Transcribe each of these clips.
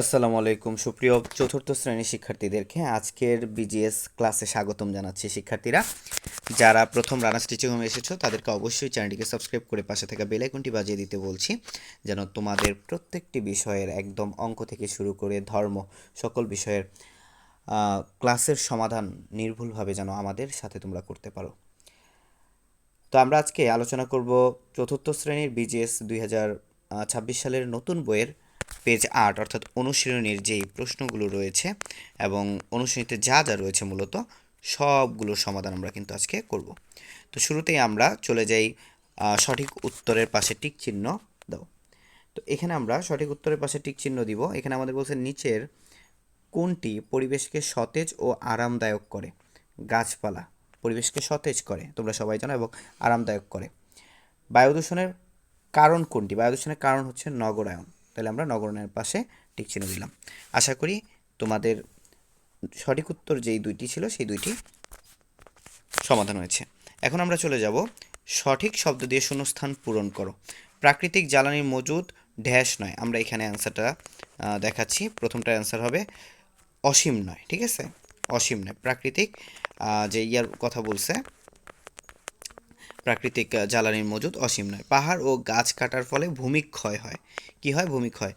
আসসালামু আলাইকুম সুপ্রিয় চতুর্থ শ্রেণীর শিক্ষার্থীদেরকে আজকের বিজিএস ক্লাসে স্বাগতম জানাচ্ছি। শিক্ষার্থীরা যারা প্রথম রানার্স টিচিং হোমে এসেছো তাদেরকে অবশ্যই চ্যানেলটিকে সাবস্ক্রাইব করে পাশে থাকা বেল আইকনটি বাজিয়ে দিতে বলছি, যেন তোমাদের প্রত্যেকটি বিষয়ের একদম অঙ্ক থেকে শুরু করে ধর্ম সকল বিষয়ের ক্লাসের সমাধান নির্ভুলভাবে যেন আমাদের সাথে তোমরা করতে পারো। তো আমরা আজকে আলোচনা করব চতুর্থ শ্রেণীর বিজিএস 2026 সালের নতুন বইয়ের পেজ 8 অর্থাৎ অনুশীলনীর যেই প্রশ্নগুলো রয়েছে এবং অনুশীলনীতে যা যা রয়েছে মূলত সবগুলোর সমাধান আমরা কিন্তু আজকে করব। তো শুরুতেই আমরা চলে যাই সঠিক উত্তরের পাশে টিক চিহ্ন দাও। তো এখানে আমরা সঠিক উত্তরের পাশে টিক চিহ্ন দিব। এখানে আমাদের বলছে নিচের কোনটি পরিবেশকে সতেজ ও আরামদায়ক করে? গাছপালা পরিবেশকে সতেজ করে, তোমরা সবাই জানো, এবং আরামদায়ক করে। বায়ু দূষণের কারণ কোনটি? বায়ু দূষণের কারণ হচ্ছে নগরায়ন। তাহলে আমরা নগরায়নের পাশে টিক চিহ্ন দিলাম। আশা করি তোমাদের সঠিক উত্তর যেই দুইটি ছিল সেই দুইটি সমাধান হয়েছে। এখন আমরা চলে যাব সঠিক শব্দ দিয়ে শূন্যস্থান পূরণ করো। প্রাকৃতিক জ্বালানির মজুদ ড্যাশ নয়। আমরা এখানে অ্যান্সারটা দেখাচ্ছি। প্রথমটার অ্যান্সার হবে অসীম নয়, ঠিক আছে? অসীম নয়। প্রাকৃতিক যে ইয়ার কথা বলছে, প্রাকৃতিক জ্বালানির মজুদ অসীম নয়। পাহাড় ও গাছ কাটার ফলে ভূমিক্ষয় হয়। কি হয়? ভূমিক্ষয়।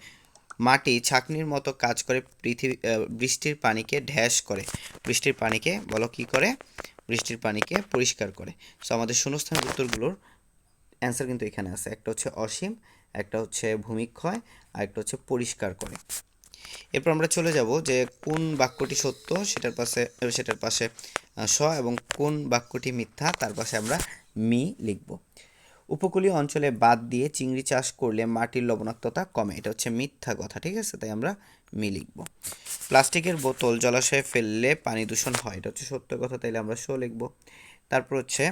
মাটি ছাঁকনির মতো কাজ করে পৃথিবী বৃষ্টির পানিকে ড্যাশ করে। বৃষ্টির পানিকে বলো কি করে? বৃষ্টির পানিকে পরিষ্কার করে। সো আমাদের শূন্যস্থানের উত্তরগুলোর অ্যান্সার কিন্তু এখানে আছে। একটা হচ্ছে অসীম, একটা হচ্ছে ভূমিক্ষয়, আর একটা হচ্ছে পরিষ্কার করে। এরপর আমরা চলে যাব যে কোন বাক্যটি সত্য সেটার পাশে স, এবং কোন বাক্যটি মিথ্যা তার পাশে আমরা মি লিখব। উপকূলীয় অঞ্চলে বাদ দিয়ে চিংড়ি চাষ করলে মাটির লবণাক্ততা কমে। এটা হচ্ছে মিথ্যা কথা, ঠিক আছে? তাই আমরা মি লিখব। প্লাস্টিকের বোতল জলাশয়ে ফেললে পানি দূষণ হয়। এটা হচ্ছে সত্য কথা, তাইলে আমরা স লিখব। তারপর হচ্ছে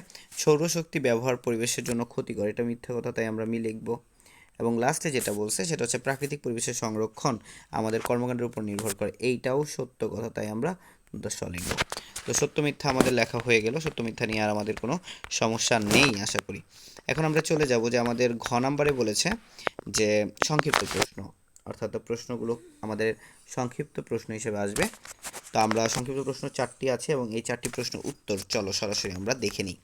সৌরশক্তি ব্যবহার পরিবেশের জন্য ক্ষতিকর। এটা মিথ্যা কথা, তাই আমরা মি লিখব। এবং লাস্টে যেটা বলছে সেটা হচ্ছে প্রাকৃতিক পরিবেশের সংরক্ষণ আমাদের কর্মকাণ্ডের উপর নির্ভর করে। এইটাও সত্য কথা, তাই আমরা স লিখব। তো সত্য মিথ্যা আমাদের লেখা হয়ে গেল। সত্য মিথ্যা নিয়ে আর আমাদের কোনো সমস্যা নেই আশা করি। এখন আমরা চলে যাব যে আমাদের ঘ নাম্বারে বলেছে যে সংক্ষিপ্ত প্রশ্ন, অর্থাৎ প্রশ্নগুলো আমাদের সংক্ষিপ্ত প্রশ্ন হিসেবে আসবে। তো আমরা সংক্ষিপ্ত প্রশ্ন 4টি আছে এবং এই 4টি প্রশ্ন উত্তর চলো সরাসরি আমরা দেখে নিই।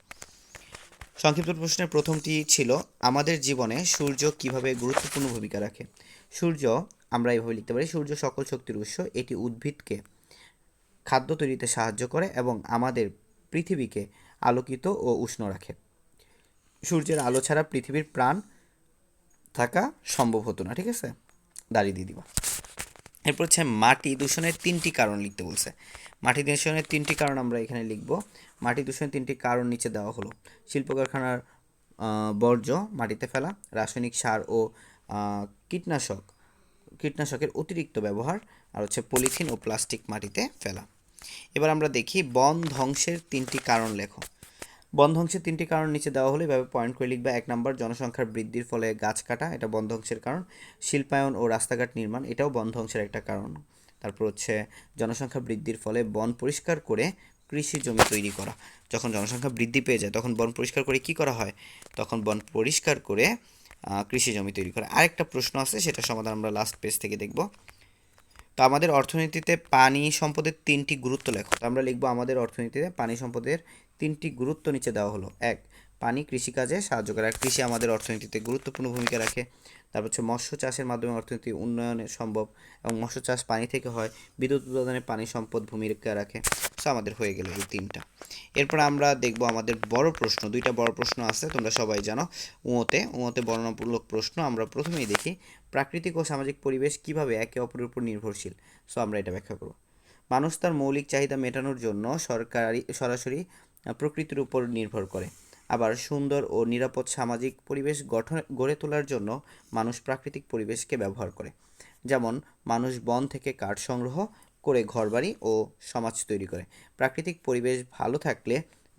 সংক্ষিপ্ত প্রশ্নের প্রথমটি ছিল আমাদের জীবনে সূর্য কিভাবে গুরুত্বপূর্ণ ভূমিকা রাখে? সূর্য, আমরা এইভাবে লিখতে পারি, সূর্য সকল শক্তির উৎস। এটি উদ্ভিদকে খাদ্য তৈরিতে সাহায্য করে এবং আমাদের পৃথিবীকে আলোকিত ও উষ্ণ রাখে। সূর্যের আলো ছাড়া পৃথিবীর প্রাণ থাকা সম্ভব হতো না, ঠিক আছে? দাঁড়িয়ে দিয়ে দিবা। এরপর হচ্ছে মাটি দূষণের 3টি কারণ লিখতে বলছে। মাটি দূষণের 3টি কারণ আমরা এখানে লিখব। মাটি দূষণের 3টি কারণ নিচে দেওয়া হলো। শিল্প কারখানার বর্জ্য মাটিতে ফেলা, রাসায়নিক সার ও কীটনাশক কীটনাশকের অতিরিক্ত ব্যবহার, আর হচ্ছে পলিথিন ও প্লাস্টিক মাটিতে ফেলা। এবার আমরা দেখি বন ধ্বংসের 3টি কারণ লেখো। বন ধ্বংসের 3টি কারণ নিচে দেওয়া হলো, এভাবে পয়েন্ট করে লিখবা। 1 নম্বর জনসংখ্যার বৃদ্ধির ফলে গাছ কাটা, এটা বন ধ্বংসের কারণ। শিল্পায়ন ও রাস্তাঘাট নির্মাণ, এটাও বন ধ্বংসের একটা কারণ। তারপর হচ্ছে জনসংখ্যা বৃদ্ধির ফলে বন পরিষ্কার করে কৃষি জমি তৈরি করা। যখন জনসংখ্যা বৃদ্ধি পেয়ে যায় তখন বন পরিষ্কার করে কি করা হয়? তখন বন পরিষ্কার করে কৃষি জমি তৈরি করা। আরেকটা প্রশ্ন আছে, সেটা সমাধান আমরা লাস্ট পেজ থেকে দেখব। তো আমাদের অর্থনীতিতে পানি সম্পদের 3টি গুরুত্ব লেখো। তো আমরা লিখবো আমাদের অর্থনীতিতে পানি সম্পদের 3টি গুরুত্ব নিচে দেওয়া হলো। 1, পানি কৃষিকাজে সাহায্য করে। কৃষি আমাদের অর্থনীতিতে গুরুত্বপূর্ণ ভূমিকা রাখে। তারপর হচ্ছে মৎস্য চাষের মাধ্যমে অর্থনীতি উন্নয়নে সম্ভব, এবং মৎস্য চাষ পানি থেকে হয়। বিদ্যুৎ উৎপাদনে পানি সম্পদ ভূমিকা রাখে। সো আমাদের হয়ে গেল এই 3টা। এরপর আমরা দেখব আমাদের বড় প্রশ্ন, 2টা বড় প্রশ্ন আছে, তোমরা সবাই জানো। উঁতে বর্ণনামূলক প্রশ্ন। আমরা প্রথমেই দেখি প্রাকৃতিক ও সামাজিক পরিবেশ কিভাবে একে অপরের উপর নির্ভরশীল। সো আমরা এটা ব্যাখ্যা করব। মানুষ তার মৌলিক চাহিদা মেটানোর জন্য সরাসরি প্রকৃতির উপর নির্ভর করে। আবার সুন্দর ও নিরাপদ সামাজিক পরিবেশ গড়ে তোলার জন্য মানুষ প্রাকৃতিক পরিবেশকে ব্যবহার করে। যেমন মানুষ বন থেকে কাঠ সংগ্রহ করে ঘরবাড়ি ও সমাজ তৈরি করে। প্রাকৃতিক পরিবেশ ভালো থাকলে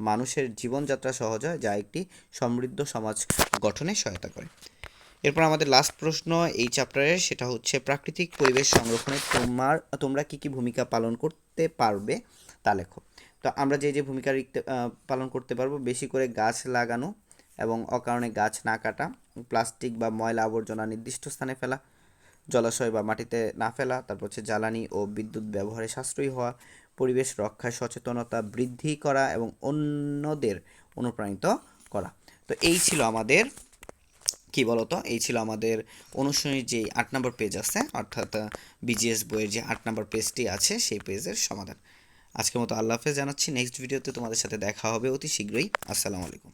মানুষের জীবনযাত্রা সহজ হয়, যা একটি সমৃদ্ধ সমাজ গঠনে সহায়তা করে। এরপর আমাদের লাস্ট প্রশ্ন এই চ্যাপ্টারের, সেটা হচ্ছে প্রাকৃতিক পরিবেশ সংরক্ষণে তোমরা কি কি ভূমিকা পালন করতে পারবে তা লেখো। তো আমরা যে ভূমিকা পালন করতে পারবো, বেশি করে গাছ লাগানো এবং অকারণে গাছ না কাটা, প্লাস্টিক বা ময়লা আবর্জনা নির্দিষ্ট স্থানে ফেলা, জলাশয় বা মাটিতে না ফেলা, তারপর হচ্ছে জ্বালানি ও বিদ্যুৎ ব্যবহারে সাশ্রয়ী হওয়া, পরিবেশ রক্ষায় সচেতনতা বৃদ্ধি করা এবং অন্যদের অনুপ্রাণিত করা। তো এই ছিল আমাদের কি বলতো, এই ছিল আমাদের অনুশীলনীর যে 8 নম্বর পেজ আছে, অর্থাৎ বিজিএস বইয়ের যে 8 নম্বর পেজটি আছে সেই পেজের সমাধান। আজকের মতো আল্লাহ হাফেজ জানাচ্ছি। নেক্সট ভিডিওতে তোমাদের সাথে দেখা হবে অতি শীঘ্রই। আসসালামু আলাইকুম।